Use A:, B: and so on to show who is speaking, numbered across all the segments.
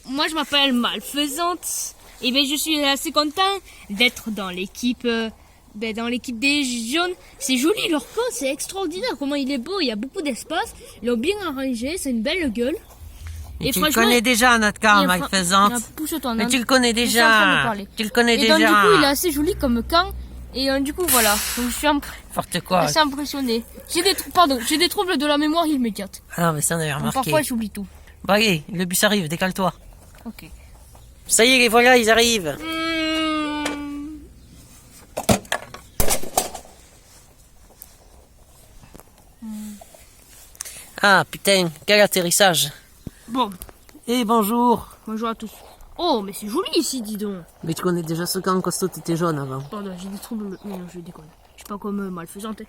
A: moi je m'appelle Malfaisante. Et bien je suis assez content d'être dans l'équipe dans l'équipe des jaunes. C'est joli leur camp, c'est extraordinaire comment il est beau, il y a beaucoup d'espace. Ils l'ont bien arrangé, c'est une belle gueule.
B: Et tu le connais déjà notre camp, Malfaisante. Mais tu le connais déjà. Tu le connais déjà.
A: Et donc du coup il est assez joli comme camp. Et du coup voilà, donc je suis assez impressionné. J'ai des troubles de la mémoire immédiate.
B: Ah non mais ça on avait remarqué.
A: Donc, parfois j'oublie tout.
B: Bon allez, le bus arrive, décale-toi.
A: Ok.
B: Ça y est les voilà, ils arrivent. Ah putain, quel atterrissage.
A: Bon.
B: Et bonjour.
A: Bonjour à tous. Oh, mais c'est joli ici, dis donc.
B: Mais tu connais déjà ce camp, Costaud, t'étais jaune avant.
A: Pardon, j'ai des troubles. Mais non, je déconne. Je suis pas comme Malfaisante.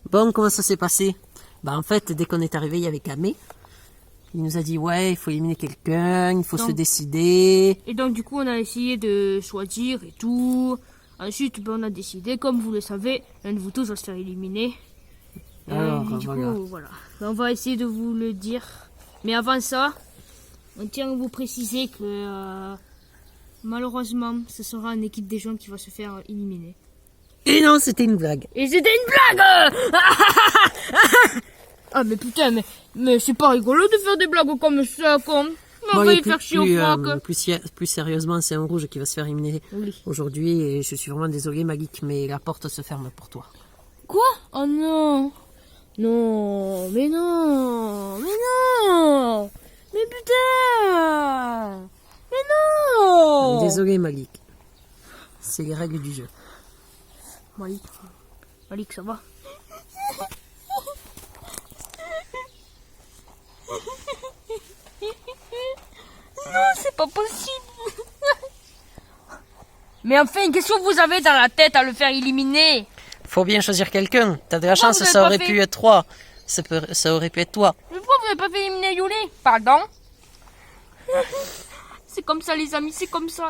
B: Bon, comment ça s'est passé? Bah en fait, dès qu'on est arrivé, il y avait Kamé. Il nous a dit, ouais, il faut éliminer quelqu'un, il faut se décider.
A: Et donc, du coup, on a essayé de choisir et tout. Ensuite, on a décidé, comme vous le savez, l'un de vous tous va se faire éliminer.
B: Alors,
A: du coup, voilà. On va essayer de vous le dire. Mais avant ça, on tient à vous préciser que malheureusement, ce sera une équipe des gens qui va se faire éliminer.
B: Et non, c'était une blague.
A: Et c'était une blague. Ah mais putain, mais c'est pas rigolo de faire des blagues comme ça, on va y faire chier au froc.
B: Plus sérieusement, c'est un rouge qui va se faire éliminer aujourd'hui et je suis vraiment désolé Malik, mais la porte se ferme pour toi.
A: Quoi? Oh non. Non, mais non. Mais non. Mais putain. Mais non.
B: Désolé Malik. C'est les règles du jeu.
A: Malik, ça va? Non, c'est pas possible. Mais enfin, qu'est-ce que vous avez dans la tête à le faire éliminer?
B: Faut bien choisir quelqu'un. T'as de la chance, ça aurait pu être toi. Ça aurait pu être toi.
A: Mais pourquoi vous n'avez pas fait éliminer Yuli? Pardon? C'est comme ça, les amis, c'est comme ça.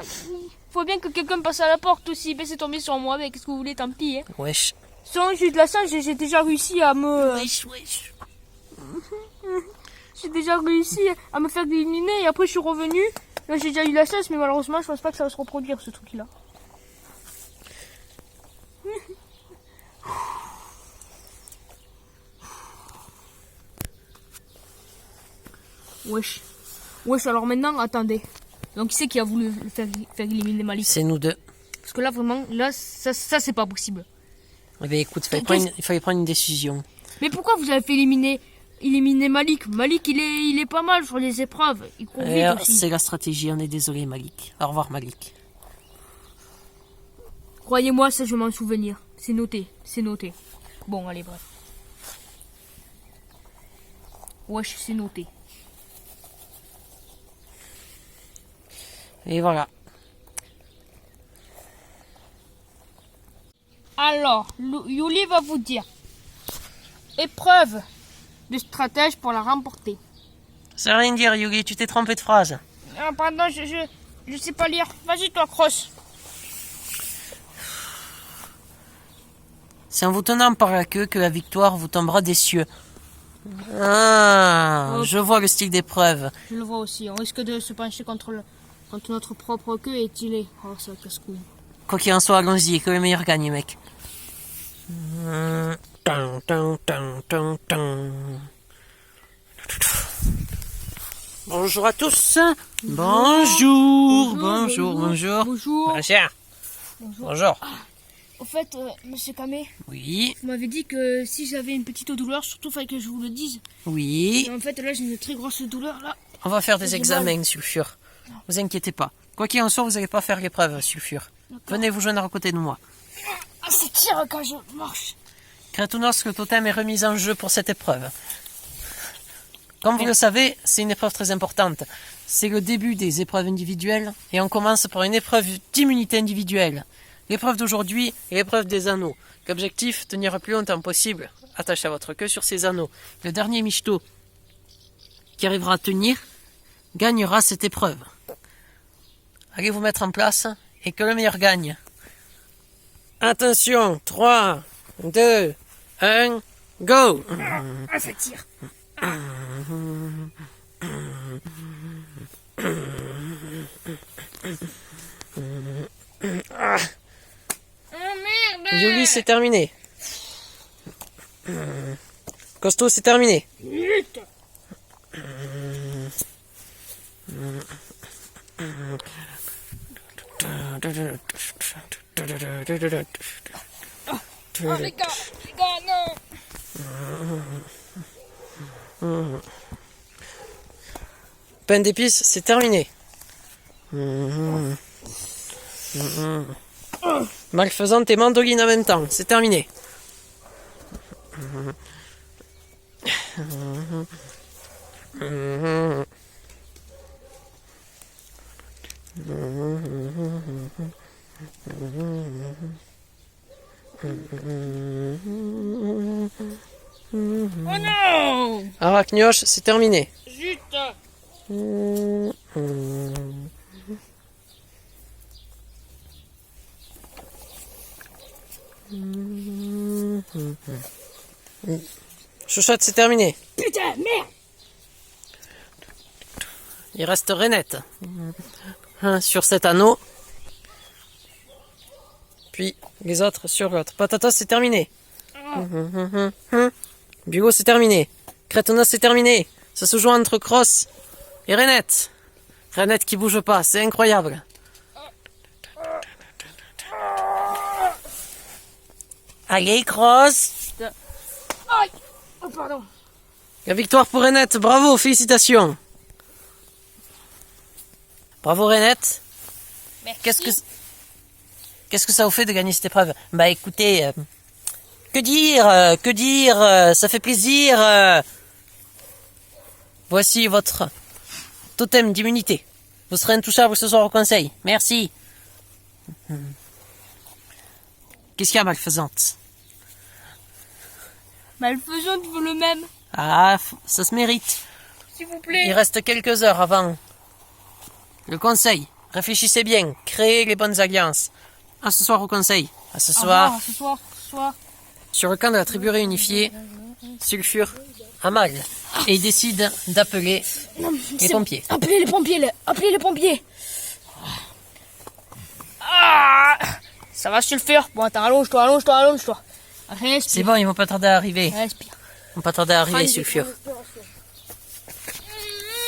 A: Faut bien que quelqu'un passe à la porte aussi. Mais c'est tombé sur moi, mais qu'est-ce que vous voulez, tant pis. Hein.
B: Wesh.
A: Sans, j'ai eu de la chance, j'ai déjà réussi à me...
B: Wesh.
A: J'ai déjà réussi à me faire éliminer et après je suis revenu. Là j'ai déjà eu la chance, mais malheureusement je pense pas que ça va se reproduire ce truc là. Wesh. Alors maintenant attendez. Donc qui c'est qui a voulu faire éliminer Malik?
B: C'est nous deux.
A: Parce que là vraiment, là ça c'est pas possible.
B: Eh bien écoute, il fallait prendre une décision.
A: Mais pourquoi vous avez fait éliminer Malik? Malik il est pas mal sur les épreuves. Il court vite aussi.
B: C'est la stratégie, on est désolé Malik. Au revoir Malik.
A: Croyez-moi, ça je vais m'en souvenir. C'est noté. Bon allez bref. Wesh, c'est noté.
B: Et voilà.
A: Alors, Yuli va vous dire. Épreuve de stratège pour la remporter.
B: Ça veut rien dire, Yugi, tu t'es trompé de phrase.
A: Ah, pardon, je sais pas lire. Vas-y, toi, Cross.
B: C'est en vous tenant par la queue que la victoire vous tombera des cieux. Ah, je vois le style d'épreuve.
A: Je le vois aussi. On risque de se pencher contre notre propre queue et tirer. Oh, ça casse-couille.
B: Quoi qu'il en soit, allons-y, que le meilleur gagne, mec. Bonjour à tous. Bonjour. Bonjour.
A: Au fait, monsieur Kamé.
B: Oui.
A: Vous m'avez dit que si j'avais une petite douleur, surtout il fallait que je vous le dise.
B: Oui.
A: Mais en fait, là, j'ai une très grosse douleur, là.
B: On va faire des examens, sulfure. Vous inquiétez pas. Quoi qu'il en soit, vous n'allez pas faire l'épreuve, sulfure. Venez vous joindre à côté de moi.
A: Ah, c'est tire quand je marche.
B: Kratounos, le totem est remis en jeu pour cette épreuve. Comme vous le savez, c'est une épreuve très importante. C'est le début des épreuves individuelles et on commence par une épreuve d'immunité individuelle. L'épreuve d'aujourd'hui est l'épreuve des anneaux. L'objectif, tenir le plus longtemps possible, attaché à votre queue sur ces anneaux. Le dernier michto qui arrivera à tenir gagnera cette épreuve. Allez vous mettre en place et que le meilleur gagne. Attention, 3, 2, 1, go!
A: Ah, ça tire. merde.
B: Julie, c'est terminé. Costaud, c'est terminé.
A: Vite. Oh, les gars, non.
B: Pain d'épices, c'est terminé. Malfaisante et mandoline en même temps, c'est terminé.
A: Oh non.
B: Arachnioche, c'est terminé.
A: Zut.
B: Chouchotte, c'est terminé.
A: Putain, merde.
B: Il reste Renette. Sur cet anneau. Puis les autres sur l'autre. Patata, c'est terminé. Bugo, c'est terminé. Crétonos, c'est terminé. Ça se joue entre Cross et Renette. Renette qui bouge pas, c'est incroyable. Allez, Cross.
A: Aïe. Oh, pardon.
B: La victoire pour Renette, bravo, félicitations. Bravo Renette.
A: Merci.
B: Qu'est-ce que ça vous fait de gagner cette épreuve? Bah écoutez, que dire, ça fait plaisir. Voici votre totem d'immunité. Vous serez intouchable ce soir au conseil. Merci. Qu'est-ce qu'il y a, malfaisante?
A: Malfaisante veut le même,
B: Ah, ça se mérite.
A: s'il vous
B: Il
A: plaît.
B: reste quelques heures avant le conseil. Réfléchissez bien, créez les bonnes alliances. À ce soir au conseil. À ce soir,
A: Ce soir.
B: sur le camp de la tribu réunifiée, Sulfure a mal. Et il décide d'appeler les pompiers.
A: Appelez les pompiers, appelez les pompiers. Ah, ça va sulfure. Bon, attends, allonge-toi. Respire.
B: C'est bon, ils vont pas tarder à arriver.
A: Respire.
B: Ils vont pas tarder à arriver, Sulfure.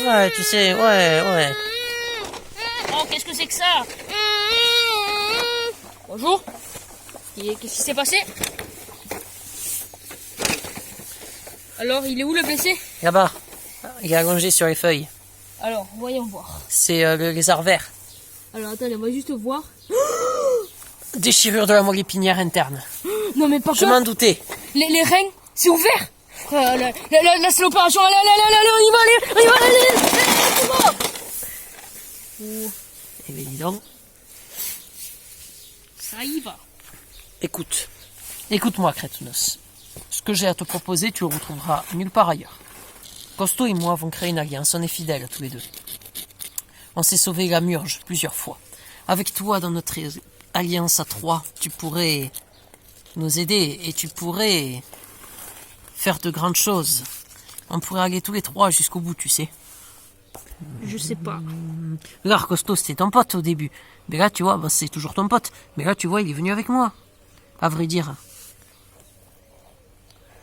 B: Ouais, tu sais, ouais.
A: Oh, qu'est-ce que c'est que ça? Bonjour. Et qu'est-ce qui s'est passé? Alors, il est où le blessé?
B: Là-bas, il est allongé sur les feuilles.
A: Alors, voyons voir.
B: C'est le lézard vert.
A: Alors, attendez, on va juste voir.
B: Déchirure de la moelle épinière interne.
A: Non, mais pas
B: Je m'en doutais.
A: Les reins, c'est ouvert. Là, c'est l'opération. Allez, on y va, allez.
B: Eh bien, dis donc.
A: Ça y va.
B: Écoute-moi, Crétonos. Ce que j'ai à te proposer, tu le retrouveras nulle part ailleurs. Costaud et moi avons créé une alliance, on est fidèles tous les deux. On s'est sauvé la murge plusieurs fois. Avec toi, dans notre alliance à trois, tu pourrais nous aider et tu pourrais faire de grandes choses. On pourrait aller tous les trois jusqu'au bout, tu sais.
A: Je sais pas.
B: Regarde, Costaud, c'était ton pote au début. Mais là, tu vois, c'est toujours ton pote. Mais là, tu vois, il est venu avec moi. À vrai dire.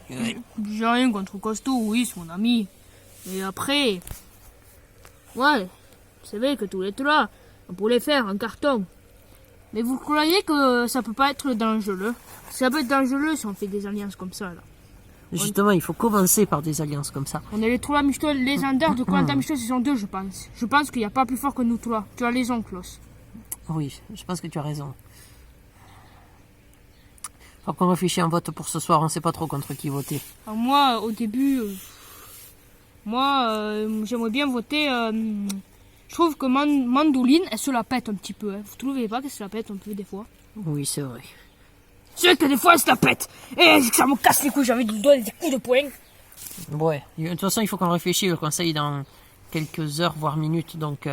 A: J'ai rien contre Costaud, oui, c'est mon ami. Et après, ouais, c'est vrai que tous les trois, on pourrait faire un carton. Mais vous croyez que ça peut pas être dangereux? Ça peut être dangereux si on fait des alliances comme ça, là.
B: Justement, il faut commencer par des alliances comme ça.
A: On est les trois Michel légendaires de Koh-Lanta Michel, ce sont deux, je pense. Je pense qu'il n'y a pas plus fort que nous trois. Tu as raison, Klaus.
B: Oui, je pense que tu as raison. Faut qu'on réfléchisse un vote pour ce soir, on sait pas trop contre qui voter.
A: Alors moi, au début, j'aimerais bien voter. Je trouve que Mandoline, elle se la pète un petit peu. Hein. Vous trouvez pas qu'elle se la pète un peu des fois?
B: Oui, c'est vrai.
A: C'est vrai que des fois, elle se la pète. Et ça me casse les couilles, j'ai envie de lui donner des coups de poing.
B: Ouais, de toute façon, il faut qu'on réfléchisse le conseil dans quelques heures, voire minutes, donc...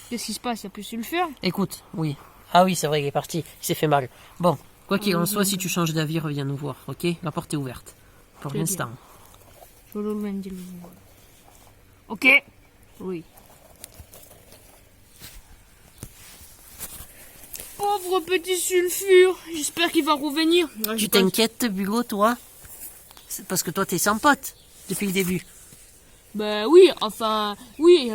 A: Qu'est-ce qui se passe? Il n'y a plus sulfure?
B: Écoute, oui. Ah oui, c'est vrai, il est parti, il s'est fait mal. Bon, quoi qu'il en soit, si tu changes d'avis, reviens nous voir, ok? La porte est ouverte. Pour
A: Très
B: l'instant.
A: Je le loin de le voir. Ok. Oui. Pauvre petit sulfure. J'espère qu'il va revenir. Ouais,
B: Tu t'inquiètes, Bulo, toi? C'est parce que toi, t'es sans pote depuis le début.
A: Ben oui, enfin, oui,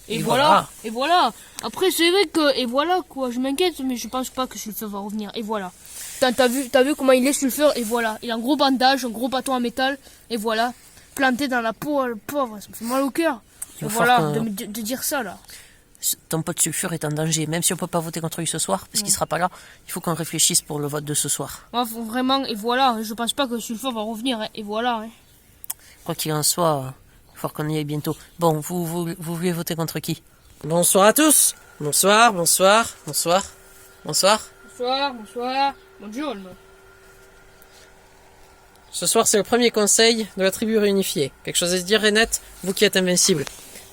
A: et
B: Et
A: voilà.
B: voilà.
A: Et voilà. Après, c'est vrai que, et voilà, quoi, je m'inquiète, mais je pense pas que Sulfur va revenir, et voilà. T'as vu comment il est, Sulfur, et voilà. Il a un gros bandage, un gros bâton en métal, et voilà. Planté dans la peau, le pauvre, ça me fait mal au cœur. Et
B: Il va
A: voilà,
B: falloir
A: de dire ça, là.
B: Ton pote Sulfure est en danger, même si on peut pas voter contre lui ce soir, parce qu'il sera pas là, il faut qu'on réfléchisse pour le vote de ce soir.
A: Moi, faut vraiment, et voilà, je pense pas que Sulfur va revenir, hein, et voilà. Hein.
B: Quoi qu'il en soit, il faut qu'on y aille bientôt. Bon, vous voulez voter contre qui? Bonsoir à tous. Bonsoir, bonsoir, bonsoir, bonsoir.
A: Bonsoir, bonsoir, bonjour.
B: Ce soir, c'est le premier conseil de la tribu réunifiée. Quelque chose à se dire, Renette, vous qui êtes invincible.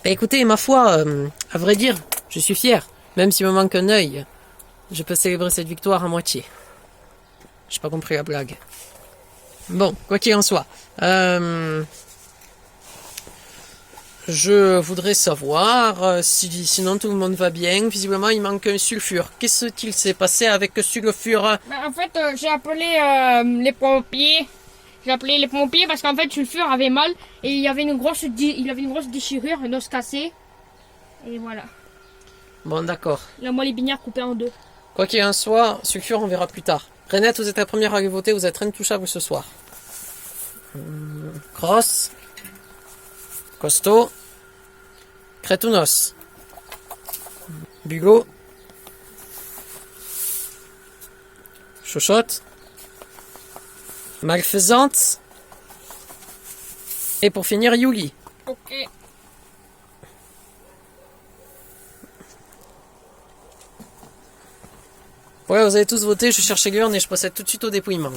B: Bah, écoutez, ma foi, à vrai dire, je suis fier. Même s'il me manque un œil, je peux célébrer cette victoire à moitié. J'ai pas compris la blague. Bon, quoi qu'il en soit, je voudrais savoir si sinon tout le monde va bien. Visiblement, il manque un sulfure. Qu'est-ce qu'il s'est passé avec le sulfure?
A: Bah, en fait, j'ai appelé les pompiers. J'ai appelé les pompiers parce qu'en fait, Sulfur avait mal et il avait une grosse déchirure, un os cassé. Et voilà.
B: Bon, d'accord.
A: La moelle épinière coupée en deux.
B: Quoi qu'il en soit, sulfure, on verra plus tard. Renette, vous êtes la première à aller voter, vous êtes intouchable ce soir. Cross. Costaud. Crétounos. Bugo. Chochotte. Malfaisante. Et pour finir, Yuli.
A: Ok.
B: Ouais, vous avez tous voté, je cherche l'urne et je procède tout de suite au dépouillement.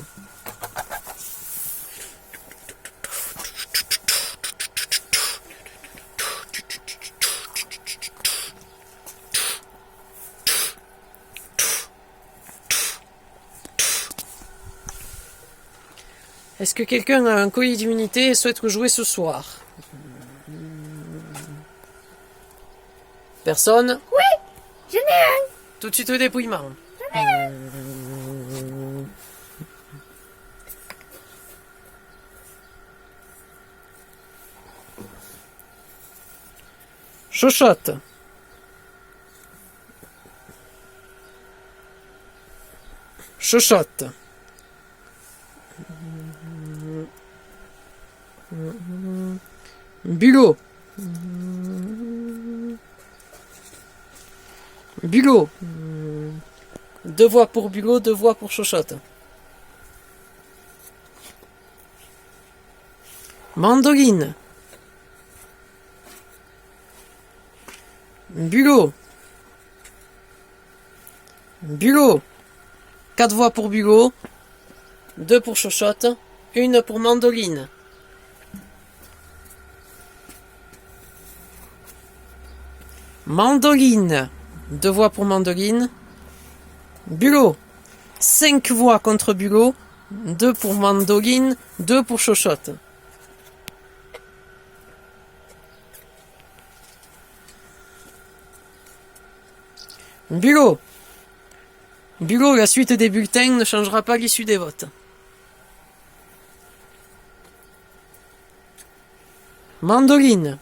B: Est-ce que quelqu'un a un colis d'immunité et souhaite jouer ce soir? Personne?
A: J'en ai un.
B: Tout de suite au dépouillement. Chochotte. Chochotte. Bulot. Bulot. Deux voix pour Bulot, deux voix pour Chochotte. Mandoline. Bulot. Bulot. Quatre voix pour Bulot. Deux pour Chochotte. Une pour Mandoline. Mandoline. Deux voix pour Mandoline. Bulot. 5 voix contre Bulot. 2 pour Mandoline. 2 pour Chochotte. Bulot. Bulot, la suite des bulletins ne changera pas l'issue des votes. Mandoline.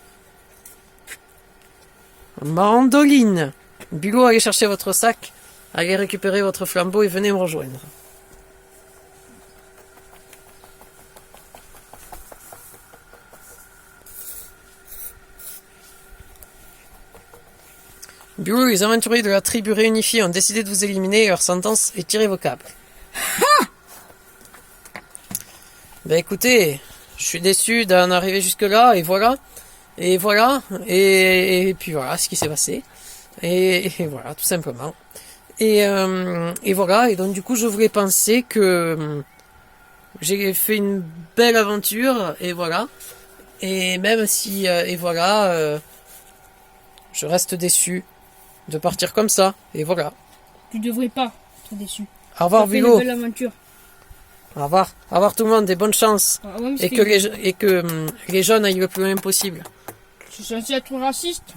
B: Mandoline. Bulot, allez chercher votre sac, allez récupérer votre flambeau et venez me rejoindre. Bulot, les aventuriers de la tribu réunifiée ont décidé de vous éliminer et leur sentence est irrévocable. Ben écoutez, je suis déçu d'en arriver jusque là et voilà. Et voilà, et puis voilà ce qui s'est passé. Et voilà, tout simplement. Et voilà, et donc du coup je voulais penser que j'ai fait une belle aventure, et voilà. Et même si, et voilà, je reste déçu de partir comme ça, et voilà.
A: Tu devrais pas être déçu.
B: Au revoir,
A: Ça fait une
B: Bulot.
A: belle aventure.
B: Au revoir tout le monde, et bonne chance.
A: Ah ouais, mais
B: Et que les jeunes aillent le plus loin possible.
A: c'est censé être raciste.